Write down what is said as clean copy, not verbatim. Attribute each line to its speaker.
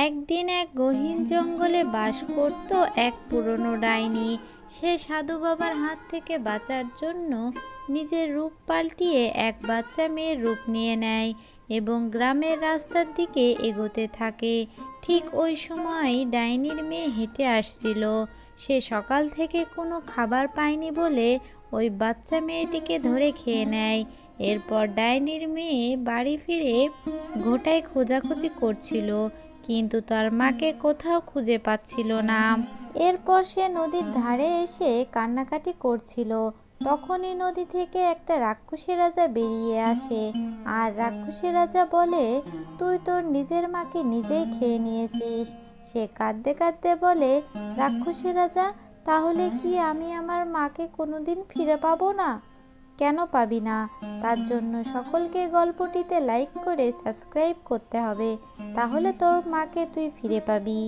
Speaker 1: একদিন এক গহীন জঙ্গলে বাস করত এক পুরনো ডাইনি। সে সাধু বাবার হাত থেকে বাঁচার জন্য নিজের রূপ পাল্টিয়ে এক বাচ্চা মেয়ের রূপ নিয়ে নেয় এবং গ্রামের রাস্তার দিকে এগোতে থাকে। ঠিক ওই সময় ডাইনির মেয়ে হেঁটে আসছিল। সে সকাল থেকে কোনো খাবার পায়নি বলে ওই বাচ্চা মেয়েটিকে ধরে খেয়ে নেয়। এরপর ডাইনির মেয়ে বাড়ি ফিরে ঘোটায় খোঁজাখুঁজি করছিল, কিন্তু তার মাকে কোথাও খুঁজে পাচ্ছিল না। এরপর সে নদীর ধারে এসে কান্নাকাটি করছিল। তখনই নদী থেকে একটা রাক্ষসী রাজা বেরিয়ে আসে, আর রাক্ষসী রাজা বলে, তুই তোর নিজের মাকে নিজেই খেয়ে নিয়েছিস। সে কাঁদতে কাঁদতে বলে, রাক্ষসী রাজা, তাহলে কি আমি আমার মাকে কোনোদিন ফিরে পাবো না? কেন পাবি না? তার জন্য সকলকে গল্পটিতে লাইক করে সাবস্ক্রাইব করতে হবে, তাহলে তোর মাকে তুই ফিরে পাবি।